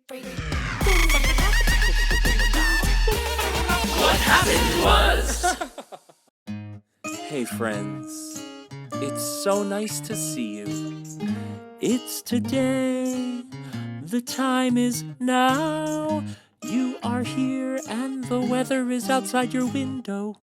What happened was. Hey friends, it's so nice to see you. It's today, the time is now. You are here and the weather is outside your window.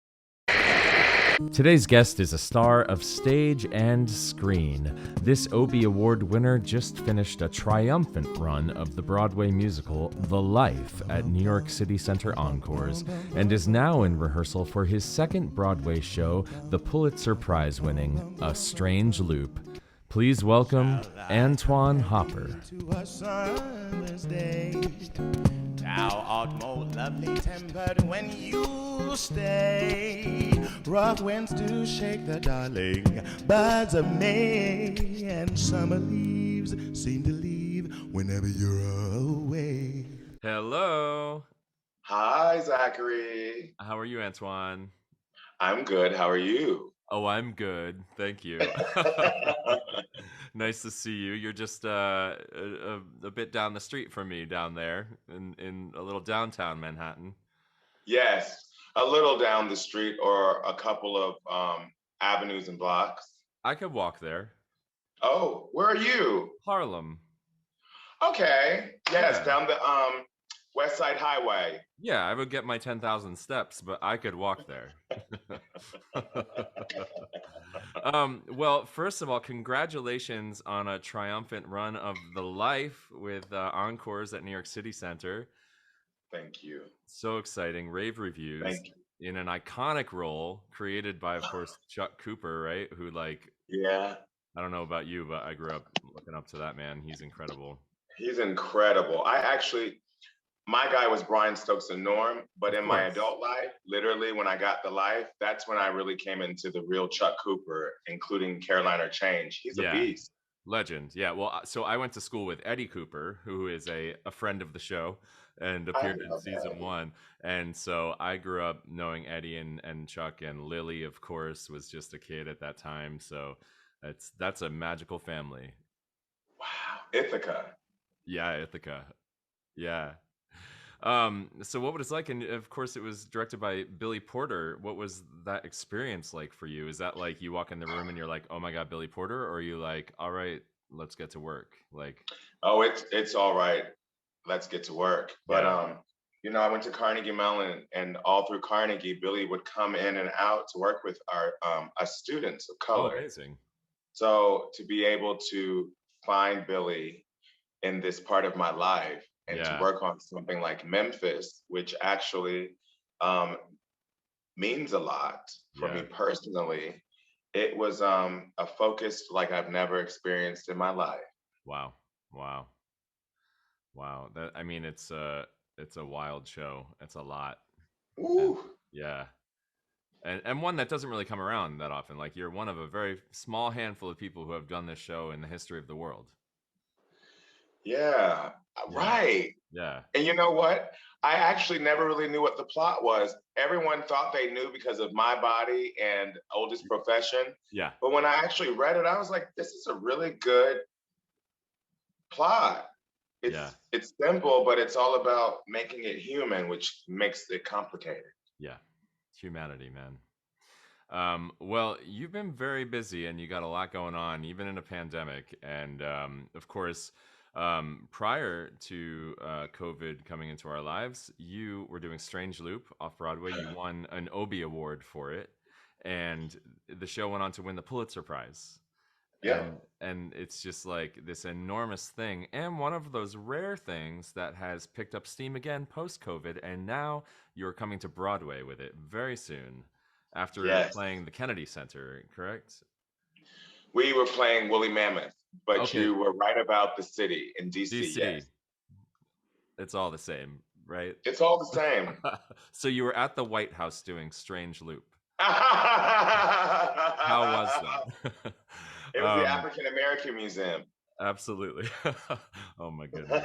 Today's guest is a star of stage and screen. This Obie Award winner just finished a triumphant run of the Broadway musical The Life at New York City Center Encores and is now in rehearsal for his second Broadway show, the Pulitzer Prize-winning A Strange Loop. Please welcome Antwayn Hopper. To a summer's day, thou art more lovely tempered when you stay. Rough winds do shake the darling buds of May, and summer leaves seem to leave whenever you're away. Hello. Hi, Zachary. How are you, Antwayn? I'm good. How are you? Oh, I'm good. Thank you. Nice to see you. You're just a bit down the street from me down there in a little downtown Manhattan. Yes, a little down the street or a couple of avenues and blocks. I could walk there. Oh, where are you? Harlem. Okay. Yes, Yeah. down the West Side Highway. Yeah, I would get my 10,000 steps, but I could walk there. Well, first of all, congratulations on a triumphant run of The Life with Encores at New York City Center. Thank you. So exciting. Rave reviews. Thank you. In an iconic role created by, of course, Chuck Cooper, right? Who, like, Yeah, I don't know about you, but I grew up looking up to that man. He's incredible. he's incredible. My guy was Brian Stokes and Norm, but in my course. adult life, literally when I got The Life, that's when I really came into the real Chuck Cooper, including Caroline or Change. He's Yeah. a beast. Legend. Yeah. Well, so I went to school with Eddie Cooper, who is a friend of the show and appeared in love season Eddie. 1. And so I grew up knowing Eddie and Chuck, and Lily, of course, was just a kid at that time. So that's a magical family. Wow, Ithaca. Yeah, Ithaca. Yeah. So what was it like? And of course it was directed by Billy Porter. What was that experience like for you? Is that like you walk in the room and you're like, oh my God, Billy Porter? Or are you like, all right, let's get to work? Like, Oh, it's all right. Let's get to work. But yeah. I went to Carnegie Mellon, and all through Carnegie, Billy would come in and out to work with our us students of Oh, color. amazing. So to be able to find Billy in this part of my life and to Yeah. work on something like Memphis, which actually um, means a lot for me Yeah. personally, it was a focus like I've never experienced in my life. Wow. Wow. Wow. That, I mean, it's a wild show. It's a lot. And Ooh. yeah. And one that doesn't really come around that often. Like you're one of a very small handful of people who have done this show in the history of the world. Yeah, Yeah. right. Yeah. And you know what? I actually never really knew what the plot was. Everyone thought they knew because of My Body and Oldest Profession. Yeah. But when I actually read it, I was like, this is a really good plot. Yeah. It's simple, but it's all about making it human, which makes it complicated. Yeah. Humanity, man. Well, you've been very busy and you got a lot going on, even in a pandemic. And of course, prior to COVID coming into our lives, you were doing Strange Loop off Broadway. You won an Obie Award for it, and the show went on to win the Pulitzer Prize. Yeah. And it's just like this enormous thing, and one of those rare things that has picked up steam again post-COVID, and now you're coming to Broadway with it very soon after Yes. playing the Kennedy Center, correct? We were playing Woolly Mammoth, but Okay. you were right about the city in DC. DC. Yes. It's all the same, right? It's all the same. So you were at the White House doing Strange Loop. How How was that? It was the African American Museum. Absolutely. Oh my goodness.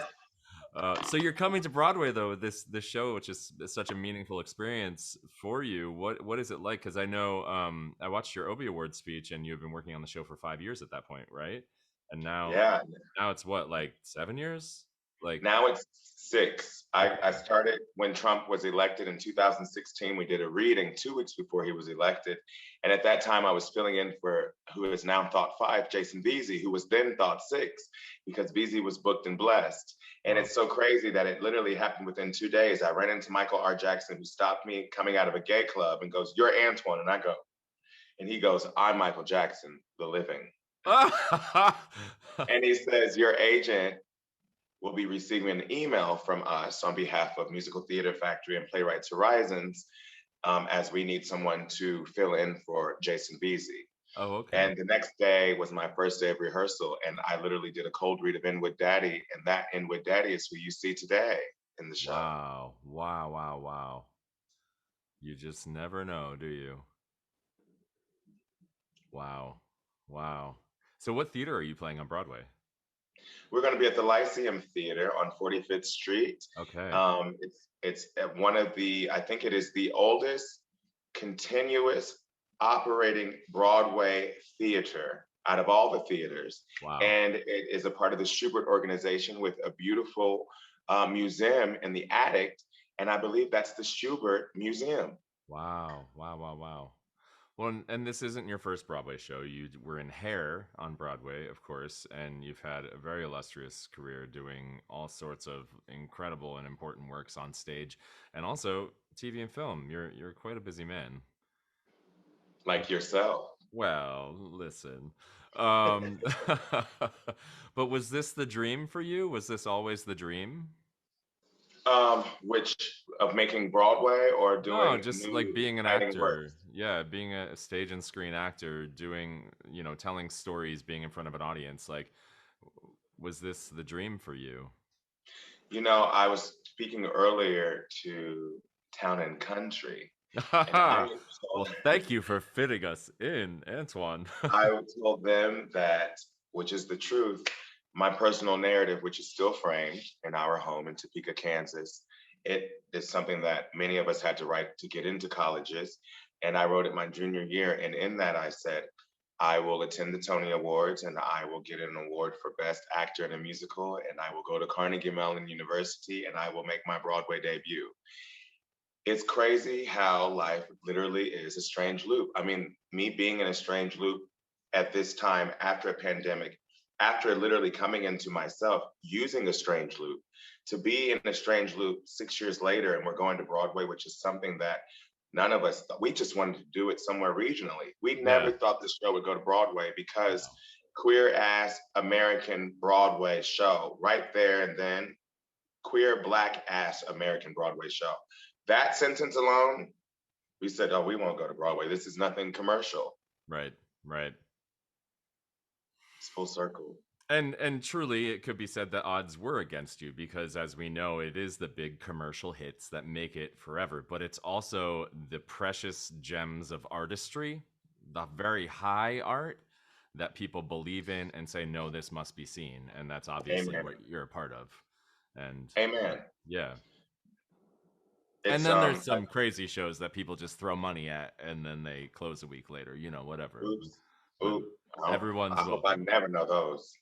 So you're coming to Broadway though, this show, which is such a meaningful experience for you. What is it like? Because I know I watched your Obie Award speech, and you've been working on the show for 5 years at that point, right? And now Yeah. now it's what, like 7 years? Like, Now it's 6. I started when Trump was elected in 2016. We did a reading 2 weeks before he was elected. And at that time, I was filling in for who is now Thought 5, Jason Beasy, who was then Thought 6, because Beasy was booked and blessed. And wow. it's so crazy that it literally happened within 2 days. I ran into Michael R. Jackson, who stopped me coming out of a gay club and goes, "You're Antwayn." And I go, and he goes, "I'm Michael Jackson, the living." And he says, "Your agent will be receiving an email from us on behalf of Musical Theater Factory and Playwrights Horizons, as we need someone to fill in for Jason Beasy." Oh, okay. And the next day was my first day of rehearsal, and I literally did a cold read of Inwood Daddy, and that Inwood Daddy is who you see today in the show. Wow. Wow, wow, wow. You just never know, do you? Wow. Wow. So what theater are you playing on Broadway? We're going to be at the Lyceum Theater on 45th Street. Okay. It's at one of the, I think it is the oldest continuous operating Broadway theater out of all the theaters. Wow. And it is a part of the Schubert organization with a beautiful museum in the attic. And I believe that's the Schubert Museum. Wow. Wow, wow, wow. Well, and this isn't your first Broadway show. You were in Hair on Broadway, of course, and you've had a very illustrious career doing all sorts of incredible and important works on stage, and also TV and film. You're quite a busy man. Like yourself. Well, listen. Um, but was this the dream for you? Was this always the dream? Which of making Broadway or No, doing just like new being an exciting actor. works? Yeah, being a stage and screen actor, doing, telling stories, being in front of an audience. Like, was this the dream for you? You know, I was speaking earlier to Town and Country, and I Well, told, thank you for fitting us in, Antoine. I told them that, which is the truth, my personal narrative, which is still framed in our home in Topeka, Kansas, it is something that many of us had to write to get into colleges. And I wrote it my junior year. And in that, I said, I will attend the Tony Awards and I will get an award for Best Actor in a Musical. And I will go to Carnegie Mellon University and I will make my Broadway debut. It's crazy how life literally is a strange loop. I mean, me being in a strange loop at this time after a pandemic, after literally coming into myself using a strange loop, to be in a strange loop 6 years later, and we're going to Broadway, which is something that none of us thought. We just wanted to do it somewhere regionally. We never Yeah. thought this show would go to Broadway because Wow. queer ass American Broadway show right there and then queer black ass American Broadway show. That sentence alone, we said, oh, we won't go to Broadway. This is nothing commercial. Right, right. It's full circle. And truly, it could be said that odds were against you because, as we know, it is the big commercial hits that make it forever. But it's also the precious gems of artistry, the very high art that people believe in and say, no, this must be seen. And that's obviously Amen. what you're a part of. And Amen. yeah. It's, And then there's some crazy shows that people just throw money at and then they close a week later, whatever. Oops. But Oops. everyone's I hope I welcome. never know those.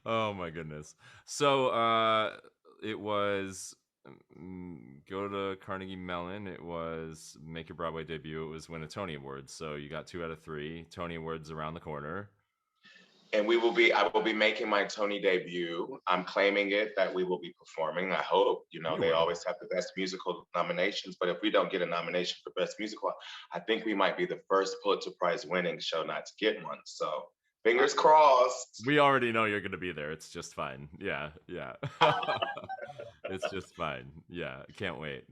Oh my goodness. So it was go to Carnegie Mellon. It was make your Broadway debut. It was win a Tony Award. So you got 2 out of 3 Tony Awards around the corner. And I will be making my Tony debut. I'm claiming it that we will be performing. I hope, they always have the best musical nominations, but if we don't get a nomination for best musical, I think we might be the first Pulitzer Prize winning show not to get one. So fingers crossed. We already know you're going to be there. It's just fine. Yeah. It's just fine. Yeah. Can't wait.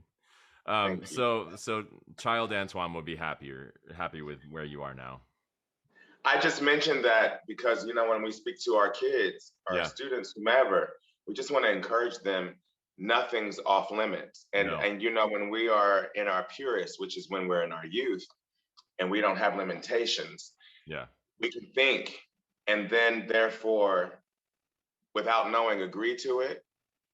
So child Antoine will be happy with where you are now. I just mentioned that because, when we speak to our kids, our students, whomever, we just want to encourage them, nothing's off limits. And, when we are in our purest, which is when we're in our youth and we don't have limitations, we can think and then therefore, without knowing, agree to it.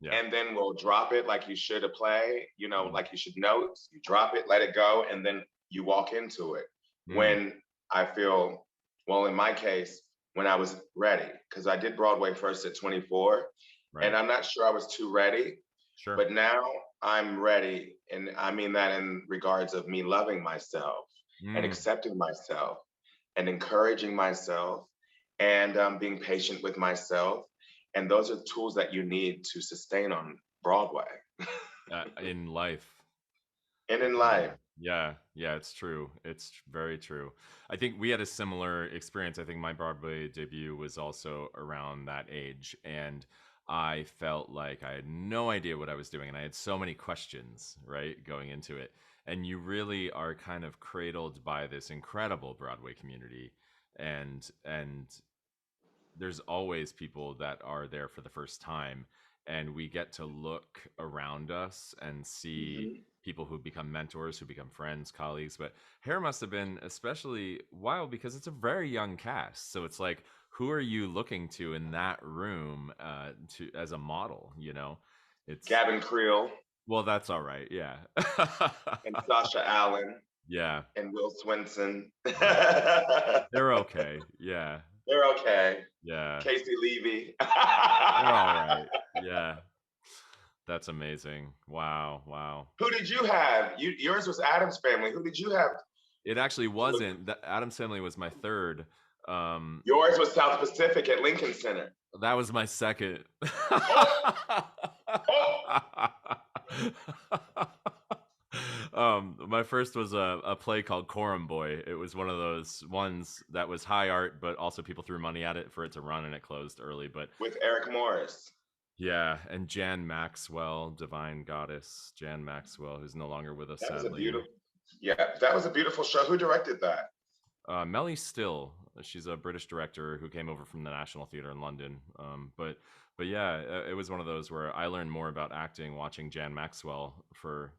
And then we'll drop it like you should a play, like you should notes, you drop it, let it go, and then you walk into it. When I feel, well, in my case, when I was ready, because I did Broadway first at 24, Right. and I'm not sure I was too ready, Sure. but now I'm ready. And I mean that in regards of me loving myself and Mm. accepting myself and encouraging myself and being patient with myself. And those are tools that you need to sustain on Broadway In life. and in Yeah. life. Yeah, it's true. It's very true. I think we had a similar experience. I think my Broadway debut was also around that age, and I felt like I had no idea what I was doing, and I had so many questions, right, going into it. And you really are kind of cradled by this incredible Broadway community, and there's always people that are there for the first time, and we get to look around us and see Mhm. people who become mentors, who become friends, colleagues. But hair must have been especially wild because it's a very young cast, so it's like, who are you looking to in that room, to as a model, it's, Gavin Creel well, that's all right, yeah. and Sasha Allen Yeah, and Will Swinson. right, They're they're okay, yeah, okay. yeah, Casey Levy. they're all right, yeah. That's amazing. Wow, wow. Who did you have? Yours was Adam's Family. Who did you have It actually to look? wasn't. The Adam's Family was my third. Um, Yours was South Pacific at Lincoln Center. that was my second. Oh, oh. My first was a play called Coram Boy. It was one of those ones that was high art, but also people threw money at it for it to run, and it closed early. But With Eric Morris. yeah, and Jan Maxwell, divine goddess Jan Maxwell, who's no longer with us, That was a sadly. beautiful, yeah, that was a beautiful show. Who directed that? Melly Still, she's a British director who came over from the National Theatre in London. But yeah, it was one of those where I learned more about acting watching Jan Maxwell for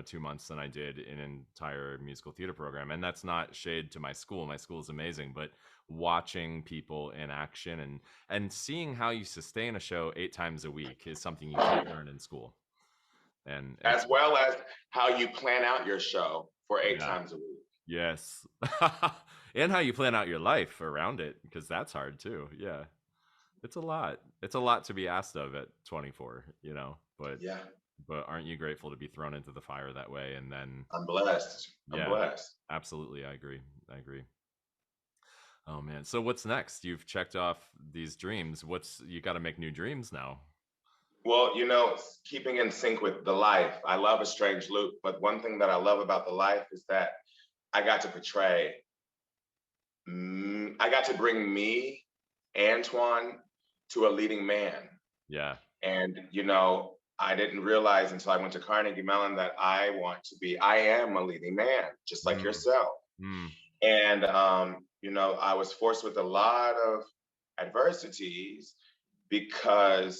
2 months than I did in an entire musical theater program. And that's not shade to my school. My school is amazing, but watching people in action and seeing how you sustain a show 8 times a week is something you can't learn in school. And As well as how you plan out your show for eight yeah. times a week. Yes. And how you plan out your life around it, because that's hard too. Yeah. It's a lot. It's a lot to be asked of at 24, but Yeah, aren't you grateful to be thrown into the fire that way? And then, I'm blessed. I'm yeah, blessed. absolutely. I agree. I agree. Oh man. So what's next? You've checked off these dreams. You got to make new dreams now. Well, keeping in sync with the life. I love A Strange Loop, but one thing that I love about the life is that I got to portray, I got to bring me, Antwayn, to a leading man. Yeah. And, I didn't realize until I went to Carnegie Mellon that I am a leading man, just like Mm, yourself. mm, And, I was forced with a lot of adversities adversity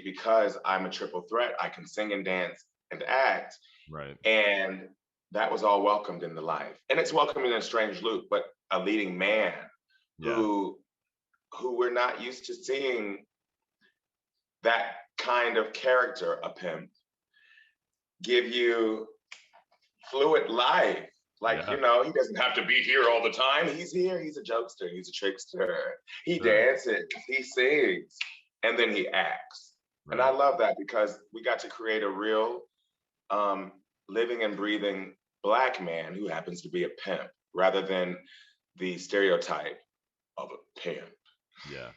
because I'm a triple threat. I can sing and dance and act. right. And that was all welcomed in the life. And it's welcomed in A Strange Loop, but a leading man Yeah. who we're not used to seeing that kind of character, a pimp, give you fluid life. Like, Yeah. he doesn't have to be here all the time. He's here. He's a jokester. He's a trickster. He Sure. dances. He sings. And then he acts. And I Right. love that because we got to create a real living and breathing Black man who happens to be a pimp rather than the stereotype of a pimp. Yeah.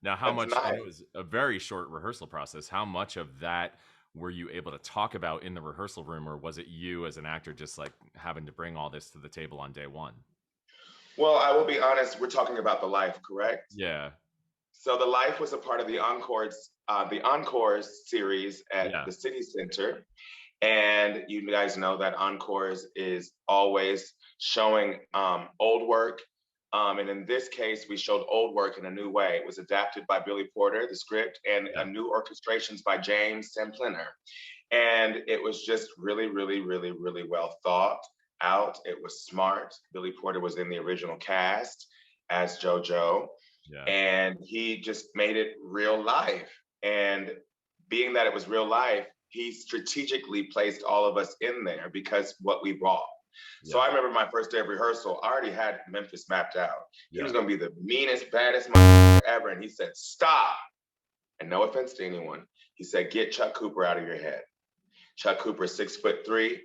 Now, how That's much, and nice. it was a very short rehearsal process, how much of that were you able to talk about in the rehearsal room, or was it you as an actor just like having to bring all this to the table on day one? Well, I will be honest, we're talking about the life, correct? Yeah. So the life was a part of the Encores series at Yeah. the City Center. And you guys know that Encores is always showing old work. And in this case, we showed old work in a new way. It was adapted by Billy Porter, the script, and Yeah. new orchestrations by James Sempliner. And it was just really, really, really, really well thought out. It was smart. Billy Porter was in the original cast as JoJo, Yeah. and he just made it real life. And being that it was real life, he strategically placed all of us in there because what we brought. So I remember my first day of rehearsal, I already had Memphis mapped out. He Yeah. was going to be the meanest, baddest motherfucker ever. And he said, stop. And no offense to anyone. He said, get Chuck Cooper out of your head. Chuck Cooper is 6'3",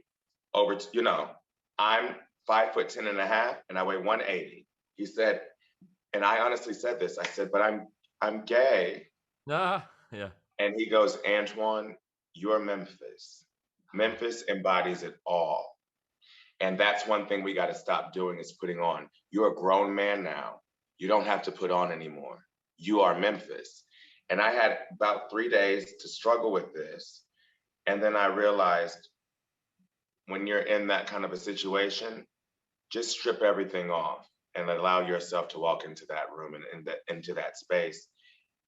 I'm 5'10.5", and I weigh 180. He said, and I honestly said this, I said, but I'm gay. Yeah. And he goes, Antwayn, you're Memphis. Memphis embodies it all. And that's one thing we got to stop doing is putting on. You're a grown man now. You don't have to put on anymore. You are Memphis. And I had about 3 days to struggle with this. And then I realized when you're in that kind of a situation, just strip everything off and allow yourself to walk into that room and into that space.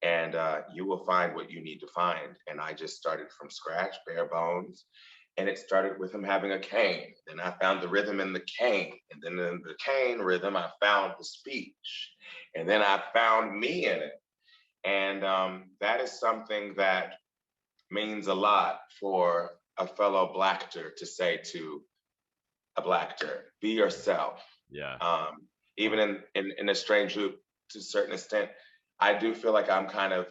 And you will find what you need to find. And I just started from scratch, bare bones. And it started with him having a cane. Then I found the rhythm in the cane. And then in the cane rhythm, I found the speech. And then I found me in it. And that is something that means a lot for a fellow Blackter to say to a Blackter, be yourself. Yeah. Even in a strange group, to a certain extent, I do feel like I'm kind of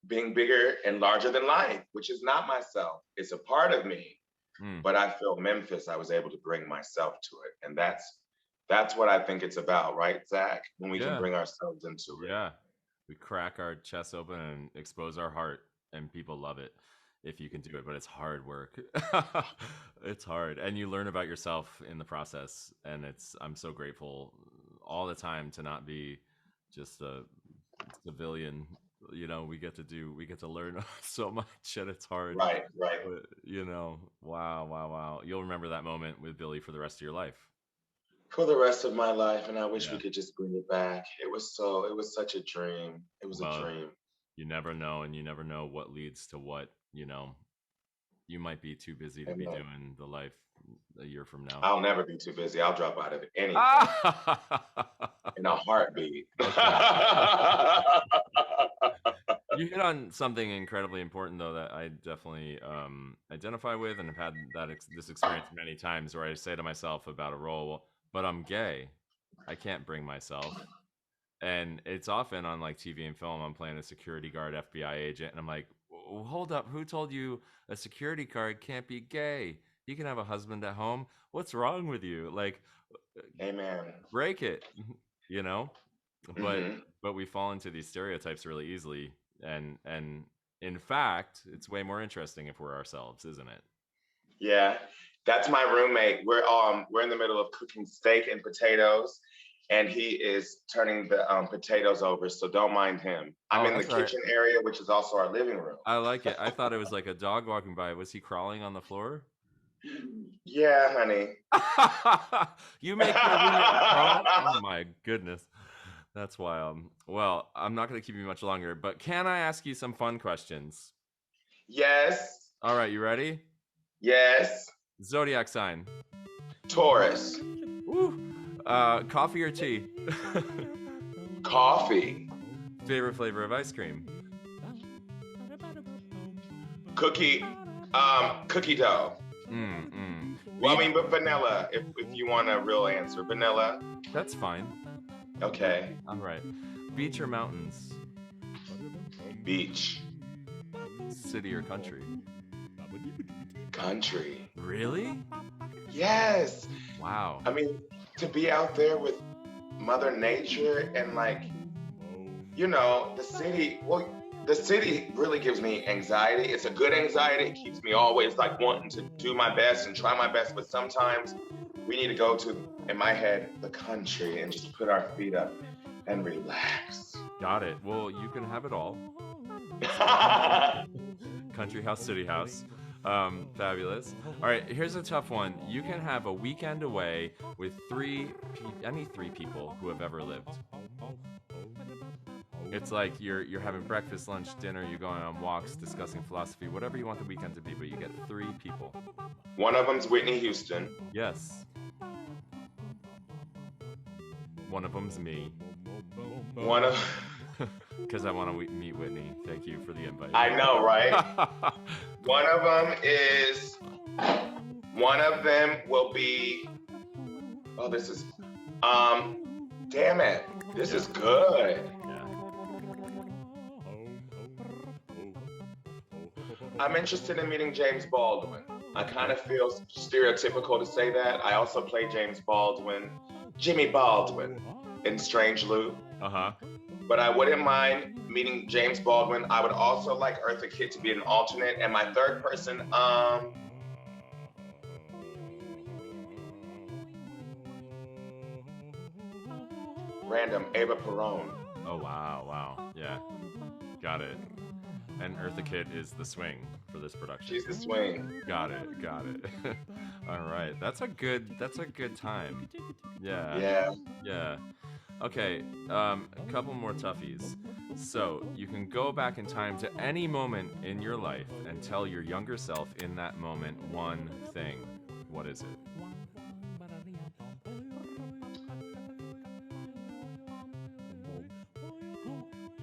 being bigger and larger than life, which is not myself. It's a part of me. But I feel Memphis, I was able to bring myself to it. And that's what I think it's about, right, Zach? When we can bring ourselves into it. Yeah. We crack our chests open and expose our heart, and people love it if you can do it, but it's hard work. It's hard. And you learn about yourself in the process. And I'm so grateful all the time to not be just a civilian. We get to learn so much, and it's hard. Right. But, wow. You'll remember that moment with Billy for the rest of your life. For the rest of my life, and I wish we could just bring it back. It was such a dream. It was a dream. You never know, and you never know what leads to what, You might be too busy to be doing the life a year from now. I'll never be too busy. I'll drop out of anything in a heartbeat. You hit on something incredibly important, though, that I definitely identify with, and have had this experience many times where I say to myself about a role, but I'm gay. I can't bring myself. And it's often on like TV and film, I'm playing a security guard FBI agent, and I'm like, hold up, who told you a security guard can't be gay? He can have a husband at home. What's wrong with you? Like, amen. Break it, But we fall into these stereotypes really easily, and in fact, it's way more interesting if we're ourselves, isn't it? Yeah, that's my roommate. We're in the middle of cooking steak and potatoes, and he is turning the potatoes over, so don't mind him. I'm in the kitchen area, which is also our living room. I like it. I thought it was like a dog walking by. Was he crawling on the floor? Yeah, honey. You make your roommate crawl? Oh my goodness. That's wild. Well, I'm not going to keep you much longer, but can I ask you some fun questions? Yes. All right, you ready? Yes. Zodiac sign. Taurus. Woo. Coffee or tea? Coffee. Favorite flavor of ice cream? Cookie dough. Well, I mean, but vanilla, if you want a real answer. Vanilla. That's fine. Okay. All right. Beach or mountains? Beach. City or country? Country. Really? Yes. Wow. I mean, to be out there with Mother Nature and the city really gives me anxiety. It's a good anxiety. It keeps me always wanting to do my best and try my best. But sometimes we need to go to, in my head, the country and just put our feet up and relax. Got it. Well, you can have it all. Country house, city house. Fabulous. All right, here's a tough one. You can have a weekend away with any three people who have ever lived. It's like you're having breakfast, lunch, dinner, you're going on walks, discussing philosophy, whatever you want the weekend to be, but you get three people. One of them's Whitney Houston. Yes. One of them's me. Because I want to meet Whitney. Thank you for the invite. I know, right? One of them will be Oh, this is, damn it. This is good. Yeah. I'm interested in meeting James Baldwin. I kind of feel stereotypical to say that. I also play James Baldwin, Jimmy Baldwin in Strange Loop. Uh-huh. But I wouldn't mind meeting James Baldwin. I would also like Eartha Kitt to be an alternate. And my third person, random, Ava Perón. Oh, wow. Yeah. Got it. And Eartha Kitt is the swing for this production. She's the swing. Got it. All right. That's a good time. Yeah. Okay, a couple more toughies. So, you can go back in time to any moment in your life and tell your younger self in that moment one thing. What is it?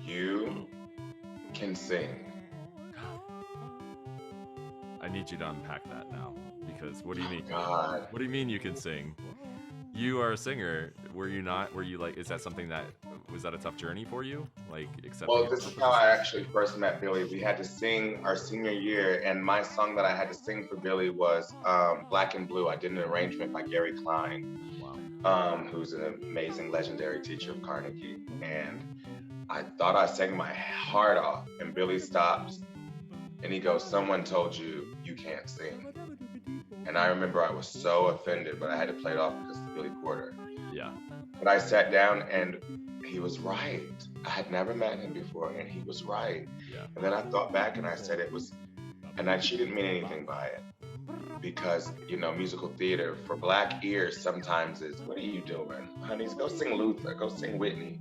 You can sing. I need you to unpack that now, because what do you mean? God. What do you mean you can sing? You are a singer. Were you not? Were you like? Is that something that was that a tough journey for you? Like, accepting? Well, this is how I actually first met Billy. We had to sing our senior year, and my song that I had to sing for Billy was "Black and Blue." I did an arrangement by Gary Klein, who's an amazing, legendary teacher of Carnegie. And I thought I sang my heart off, and Billy stops, and he goes, "Someone told you you can't sing." And I remember I was so offended, but I had to play it off because it's Billy Porter. Yeah. But I sat down and he was right. I had never met him before and he was right. Yeah. And then I thought back and I said it was, she didn't mean anything by it. Because, musical theater for Black ears sometimes is, what are you doing? Honey, go sing Luther, go sing Whitney.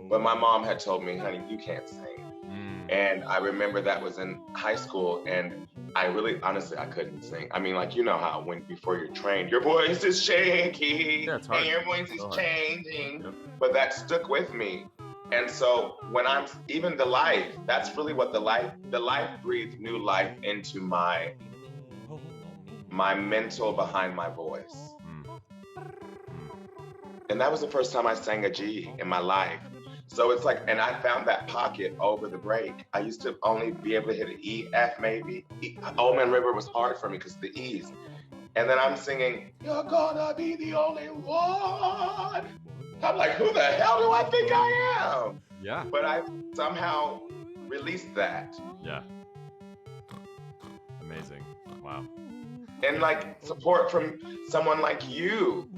But my mom had told me, honey, you can't sing. And I remember that was in high school, and I really, honestly, I couldn't sing. I mean, like, you know how before you're trained, your voice is shaky, Yeah, it's hard. and your voice is changing. Yep. But that stuck with me. And so when I'm, even the life, that's really what the life breathed new life into my mental behind my voice. And that was the first time I sang a G in my life. So it's like, and I found that pocket over the break. I used to only be able to hit an E, F maybe. Old Man River was hard for me because of the E's. And then I'm singing, you're gonna be the only one. I'm like, who the hell do I think I am? Yeah. But I somehow released that. Yeah. Amazing. Wow. And like support from someone like you,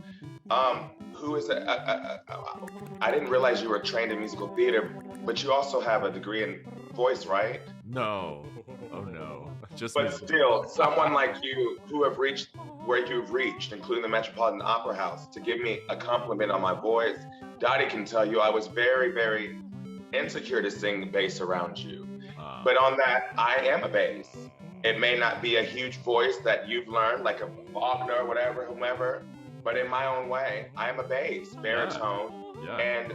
who is I didn't realize you were trained in musical theater, but you also have a degree in voice, right? No. Oh no. Just But musical. still, someone like you who have reached where you've reached, including the Metropolitan Opera House, to give me a compliment on my voice. Dottie can tell you I was very, very insecure to sing bass around you. But on that, I am a bass. It may not be a huge voice that you've learned, like a Wagner or whatever, whomever, but in my own way, I am a bass, baritone. Yeah. And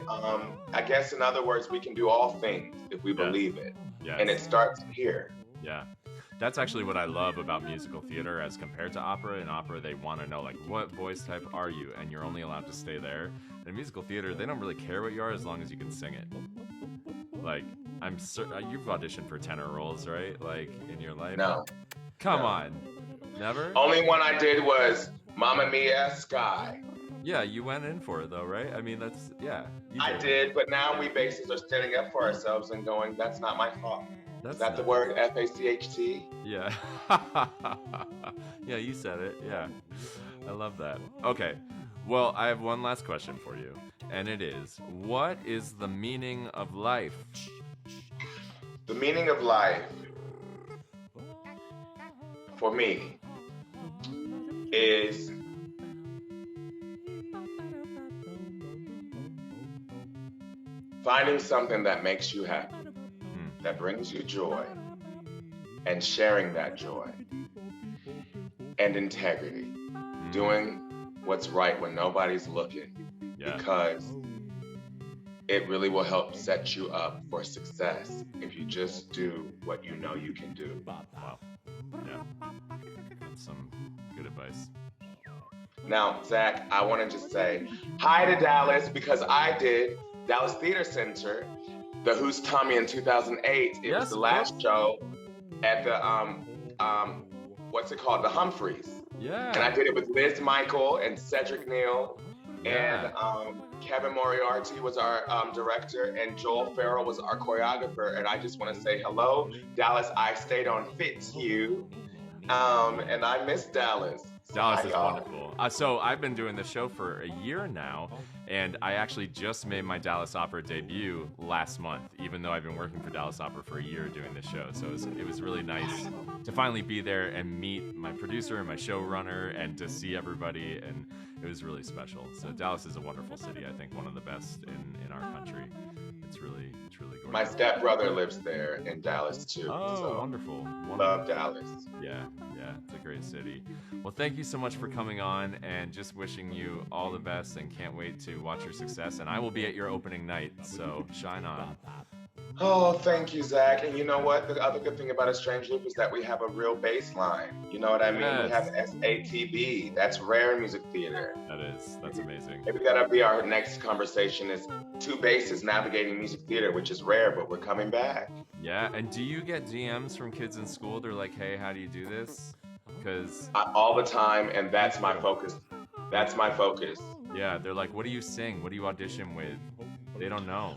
I guess in other words, we can do all things if we believe it. Yes. And it starts here. Yeah. That's actually what I love about musical theater as compared to opera. In opera, they want to know, like, what voice type are you? And you're only allowed to stay there. In musical theater, they don't really care what you are as long as you can sing it. Like, I'm certain you've auditioned for tenor roles, right? Like, in your life? No. Come on. Never? Only one I did was Mamma Mia, Sky. Yeah, you went in for it, though, right? I mean, that's, yeah. I did, but now we bassists are standing up for ourselves and going, that's not my fault. Is that the word F-A-C-H-T? Yeah. Yeah, you said it. Yeah. I love that. Okay. Well, I have one last question for you. And it is, what is the meaning of life? The meaning of life, for me, is finding something that makes you happy, that brings you joy, and sharing that joy, and integrity, doing what's right when nobody's looking, because it really will help set you up for success if you just do what you know you can do. Wow. Yeah. That's some good advice. Now, Zach, I want to just say hi to Dallas because I did Dallas Theater Center, the Who's Tommy in 2008. It was the last show at the, what's it called? The Humphreys. Yeah. And I did it with Liz Michael and Cedric Neal. Yeah. And Kevin Moriarty was our director, and Joel Farrell was our choreographer. And I just want to say hello, Dallas. I stayed on Fitzhugh, and I miss Dallas. Dallas is wonderful. So I've been doing this show for a year now, and I actually just made my Dallas Opera debut last month, even though I've been working for Dallas Opera for a year doing this show. So it was really nice to finally be there and meet my producer and my showrunner and to see everybody, and it was really special. So Dallas is a wonderful city. I think one of the best in our country. It's really gorgeous. My stepbrother lives there in Dallas too. Oh, so wonderful. Love Dallas. Yeah, it's a great city. Well, thank you so much for coming on, and just wishing you all the best, and can't wait to watch your success. And I will be at your opening night, so shine on. Oh, thank you, Zach. And you know what? The other good thing about A Strange Loop is that we have a real bass line. You know what I mean? Yes. We have SATB. That's rare in music theater. That's amazing. Maybe that'll be our next conversation, is two basses navigating music theater, which is rare, but we're coming back. Yeah, and do you get DMs from kids in school? They're like, hey, how do you do this? Because all the time, and that's my focus. That's my focus. Yeah, they're like, what do you sing? What do you audition with? They don't know.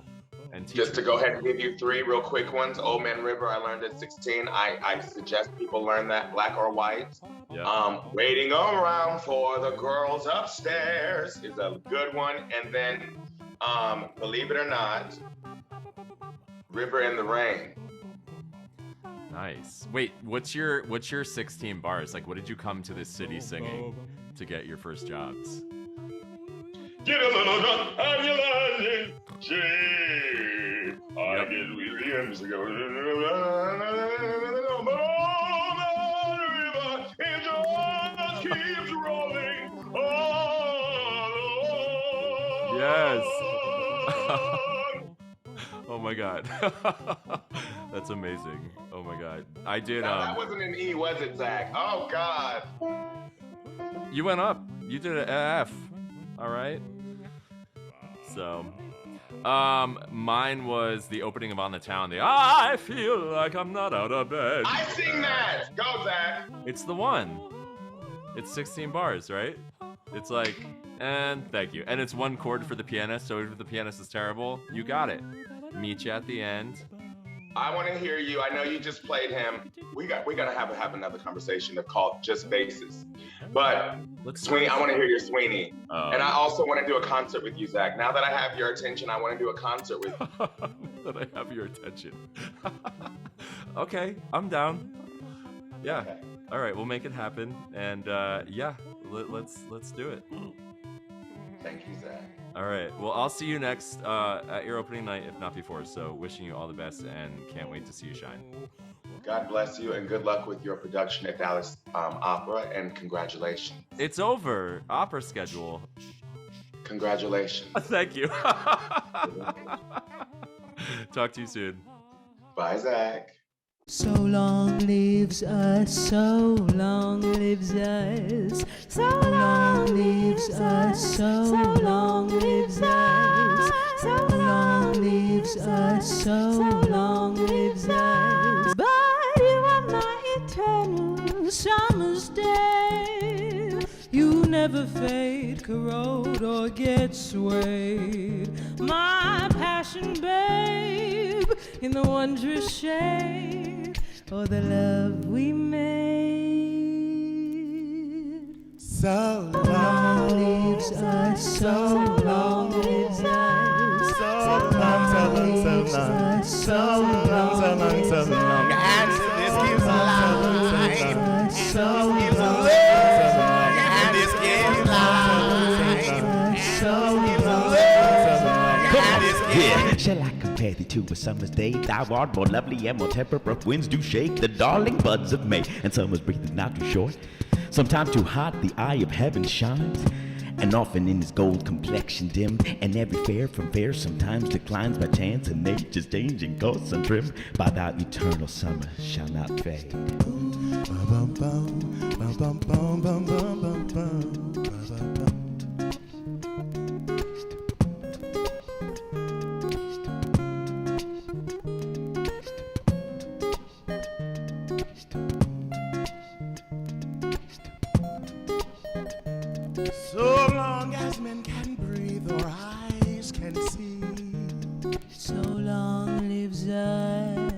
And just to go ahead and give you three real quick ones. Old Man River, I learned at 16. I suggest people learn that, Black or White. Yeah. Waiting around for the girls upstairs is a good one. And then, believe it or not, River in the Rain. Nice. Wait, what's your 16 bars? Like, what did you come to this city singing to get your first jobs? Get a little drunk on your landing, Jane. I get weary and go. But all the river, it just keeps rolling on. Yes. Oh my God. That's amazing. Oh my God. I did. Now, that wasn't an E, was it, Zach? Oh God. You went up. You did an F. All right. So, mine was the opening of On the Town. The I feel like I'm not out of bed. I sing that. Go, Zach. It's the one. It's 16 bars, right? It's like, and thank you. And it's one chord for the pianist. So if the pianist is terrible, you got it. Meet you at the end. I want to hear you. I know you just played him. We gotta have another conversation called Just Basses. But Sweeney, I want to hear your Sweeney. And I also want to do a concert with you, Zach. Now that I have your attention, I want to do a concert with you. That I have your attention. Okay, I'm down. Yeah. Okay. All right, we'll make it happen. And yeah, let's do it. Thank you, Zach. All right. Well, I'll see you next at your opening night, if not before. So wishing you all the best and can't wait to see you shine. God bless you and good luck with your production at Dallas Opera, and congratulations. It's over. Opera schedule. Congratulations. Thank you. Talk to you soon. Bye, Zach. So long lives us, so long lives us, so long lives us, so long lives us, so long lives us, so long lives us. But you are my eternal summer's day. You never fade, corrode, or get swayed. My passion, babe, in the wondrous shade, or the love we made. So long lives us, so long lives us, so long lives us, so long, and this gives life, so gives love, and this gives life, so gives love, and this gives. Shall I compare thee to a summer's day? Thou art more lovely and more temperate. Winds do shake the darling buds of May, and summer's breath is not too short. Sometimes too hot, the eye of heaven shines, and often in his gold complexion dim. And every fair from fair sometimes declines by chance, and nature's changing course and trim. By thou eternal summer shall not fade. So long as men can breathe or eyes can see, So long lives us,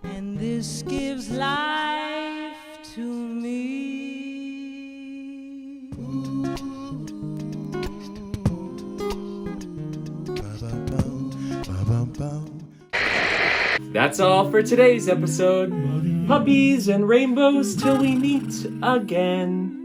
and this gives life to me. That's all for today's episode. Puppies and rainbows till we meet again.